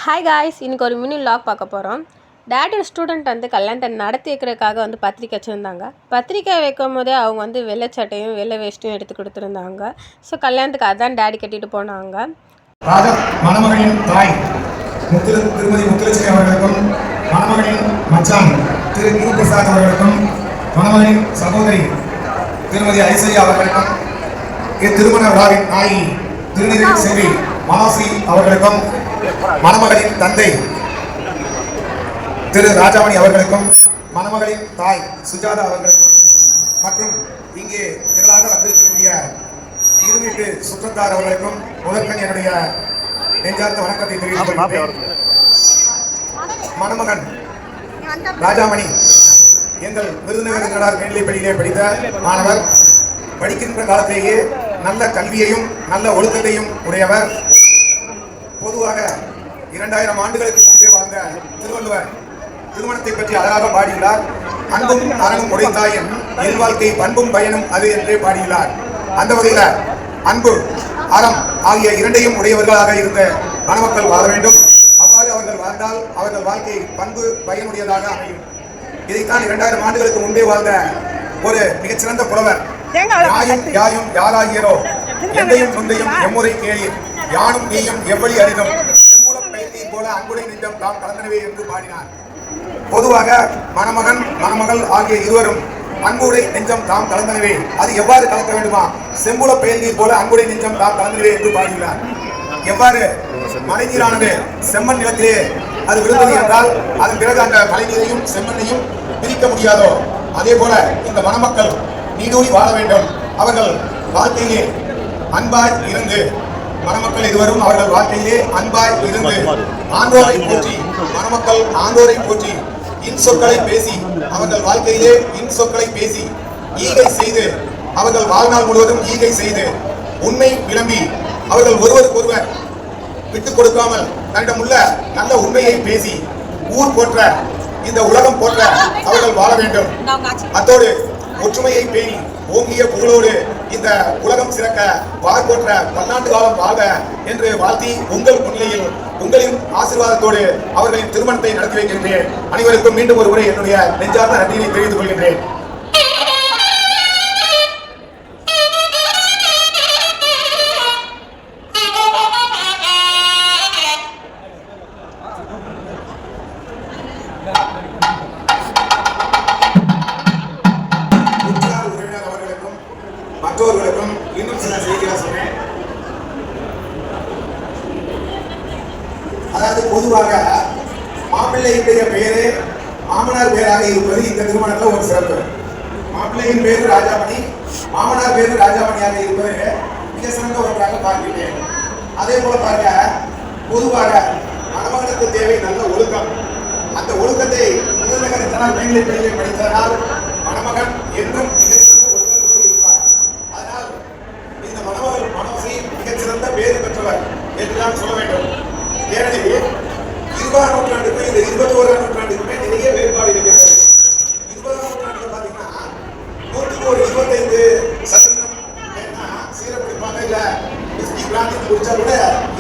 Hi guys, இன்றைக்கி ஒரு mini vlog பார்க்க போகிறோம். டேடோட ஸ்டூடெண்ட் வந்து கல்யாணத்தை நடத்தி வைக்கிறதுக்காக வந்து பத்திரிக்கை வச்சுருந்தாங்க. பத்திரிக்கை வைக்கும் போதே அவங்க வந்து வெள்ளை சட்டையும் வெள்ளை வேஷ்டியும் எடுத்து கொடுத்துருந்தாங்க. ஸோ கல்யாணத்துக்கு அதான் டேடி கட்டிட்டு போனாங்க. மணமகனின் தாய் திருமதி முத்துலட்சுமி அவர்களுக்கும், மணமகனின் மச்சான் திரு குரு பிரசாத் அவர்களுக்கும், மணமகனின் சகோதரி திருமதி ஐஸ்வர்யா அவர்களுக்கும், இத்திருமண விழாவின் நாயகி திருநெல்வேலி செல்வி மனோஸ்ரீ அவர்களுக்கும், மணமகளின் தந்தை திரு ராஜாமணி அவர்களுக்கும், மணமகளின் தாய் சுஜாதா அவர்களுக்கும் மற்றும் இங்கே திரளாக வந்திருக்கக்கூடிய இருவீட்டு சுற்றத்தார் அவர்களுக்கும் முதற்கண் என்னுடைய நெஞ்சார்ந்த வணக்கத்தை தெரிவித்துக் கொள்கிறேன். மணமகன் ராஜாமணி எங்கள் விருதுநகர் மேல்நிலைப்பள்ளியிலே படித்த மாணவர். படிக்கின்ற காலத்திலேயே நல்ல கல்வியையும் நல்ல ஒழுக்கத்தையும் உடையவர். பொதுவாக 2000 ஆண்டுகளுக்கு முன்பே வாழ்ந்த திருவள்ளுவர் திருமணத்தை பற்றி அழகாக பாடியுள்ளார். அன்பும் அறனும் உடைத்தாயின் இல்வாழ்க்கை பண்பும் பயனும் அது என்றே பாடியுள்ளார். அந்த வகையில் அன்பு அறம் ஆகிய இரண்டையும் உடையவர்களாக இருந்த மணமக்கள் வாழ வேண்டும். அவ்வாறு அவர்கள் வாழ்ந்தால் அவர்கள் வாழ்க்கை பண்பு பயனுடையதாக அமையும். இதைத்தான் 2000 ஆண்டுகளுக்கு முன்பே வாழ்ந்த ஒரு மிகச்சிறந்த புலவர் யாயும் யாயும் யாராகியரோ எந்தையும் சொந்தையும் எம்முறை கேளீர் யானும் நீயும் எவ்வளி அறிந்தும் செம்புலம் பயிற்சி போல அன்புடை நெஞ்சம் தாம் கலந்தனவே என்று பாடினார். பொதுவாக மணமகன் மணமகள் ஆகிய இருவரும் அன்புடை நெஞ்சம் தாம் கலந்தனவே, அது எவ்வாறு கலக்க வேண்டுமா? செம்புல பெயர்நீர் போல அன்புடை நெஞ்சம் தாம் கலந்தனவே என்று பாடுகிறார். எவ்வாறு மழை நீரானது செம்மண் நிலத்திலே அது விழுந்தது என்றால் அதன் பிறகு அந்த மழை நீரையும் செம்மண்ணையும் பிரிக்க முடியாதோ, அதே போல இந்த மணமக்கள் நீடூழி வாழ வேண்டும். அவர்கள் வாழ்க்கையிலே அன்பாய் இருந்து மணமக்கள் இருவரும் அவர்கள் வாழ்க்கையிலே அன்பாய் இருந்து ஆண்டோரை போற்றி மணமக்கள் ஆண்டோரை போற்றி இன்சொற்களை பேசி அவர்கள் வாழ்க்கையிலே இன்சொற்களை பேசி ஈகை செய்து அவர்கள் வாழ்நாள் முழுவதும் ஈகை செய்து உண்மை விளம்பி அவர்கள் ஒருவருக்கொருவர் விட்டுக் கொடுக்காமல் தன்னிடமுள்ள நல்ல உண்மையை பேசி ஊர் போற்ற இந்த உலகம் போற்ற அவர்கள் வாழ வேண்டும். அத்தோடு ஒற்றுமையை பேணி ஓங்கிய புகழோடு இந்த உலகம் சிறக்க போற்ற பன்னாண்டு காலம் வாழ்க என்று வாழ்த்தி உங்கள் முன்னிலையில் உங்களின் ஆசீர்வாதத்தோடு அவர்களின் திருமணத்தை நடத்தி வைக்கின்றேன். அனைவருக்கும் மீண்டும் ஒரு முறை என்னுடைய நெஞ்சார்ந்த நன்றியை தெரிவித்துக் கொள்கின்றேன். மற்றவர்களுக்கும் இன்னும் சில செய்திகளை சொன்னேன். அதாவது பொதுவாக மாப்பிள்ளையுடைய பெயரே மாமனார் பெயராக இருப்பது இந்த திருமணத்தில் ஒரு சிறப்பு. மாப்பிள்ளையின் பேரு ராஜாமணி, மாமனார் பேரு ராஜாமணியாக இருப்பது மிக சிறந்த ஒன்றாக பார்க்கிறேன். அதே போல பாருங்க, பொதுவாக மணமகனுக்கு தேவை நல்ல ஒழுக்கம். அந்த ஒழுக்கத்தை விருதுநகர் மேல்நிலைப்பள்ளியை படித்ததனால் மணமகன் என்றும் பேறு பெற்றவர் என்றுதான் சொல்ல வேண்டும். ஏனெனில் 20ஆம் நூற்றாண்டுக்கும் இந்த 21ஆம் நூற்றாண்டுக்குமே நிறைய வேறுபாடு இருக்கிறது. 20ஆம் நூற்றாண்டுல பாத்தீங்கன்னா 25% சீரப்பிடிப்பாங்க, இல்ல விஸ்கி பிராந்தி குடிச்சா கூட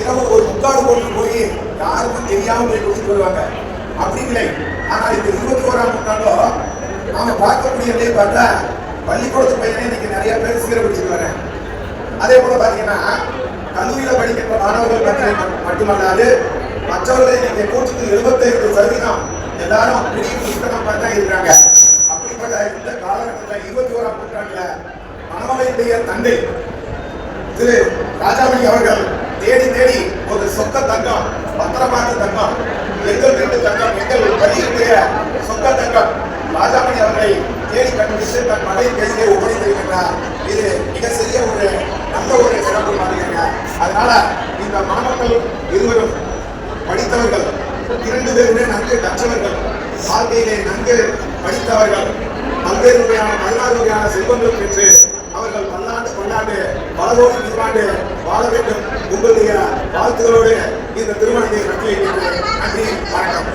இரவு ஒரு முக்காடு போட்டு போய் யாருக்கும் தெரியாம போய் குடிச்சிட்டு வருவாங்க. அப்படி இல்லை. ஆனால் இந்த 21ஆம் நூற்றாண்டோ நாம பார்க்கக்கூடியதே பார்த்தா பள்ளிக்கூடத்து பையனே இன்னைக்கு நிறைய பேர் சீரப்பிடிச்சிட்டு வரேன். அதே போல பாத்தீங்கன்னா கல்லூரியில படிக்கின்ற மாணவர்கள் மட்டுமல்லாது மற்றவர்களை நீங்க 75% எல்லாரும் புத்தகம் பார்த்தா இருக்கிறாங்க. அப்படிப்பட்ட இந்த காலகட்டத்தில் 21ஆம் நூற்றாண்டுல மணமகளுடைய தந்தை திரு ராஜாமணி அவர்கள் தேடி தேடி ஒரு சொக்க தங்கம், பத்திரமான தங்கம், எங்கள் வீட்டு தங்கம், எங்கள் பள்ளியுடைய சொக்க தங்கம் ராஜாமணி அவர்களை தேடி கண்டுபிடித்து தன் மகளை கையிலே ஒப்படைத்திருக்கின்றார். இது மிக சிறிய ஒரு நல்ல ஒரு சிறப்பு மாதிரிங்க. அதனால இந்த மணமக்கள் இருவரும் படித்தவர்கள், 2 பேருமே நன்கு கற்றவர்கள், வாழ்க்கையிலே நன்கு படித்தவர்கள், பல்வேறு வகையான 16 வகையான செல்வங்கள் பெற்று அவர்கள் பல்லாண்டு கொண்டாண்டு பல கோடி நூறாண்டு வாழ வேண்டும். உங்களுடைய வாழ்த்துக்களோடு இந்த திருமணத்தை நடத்தி வைக்கின்றேன். நன்றி, வணக்கம்.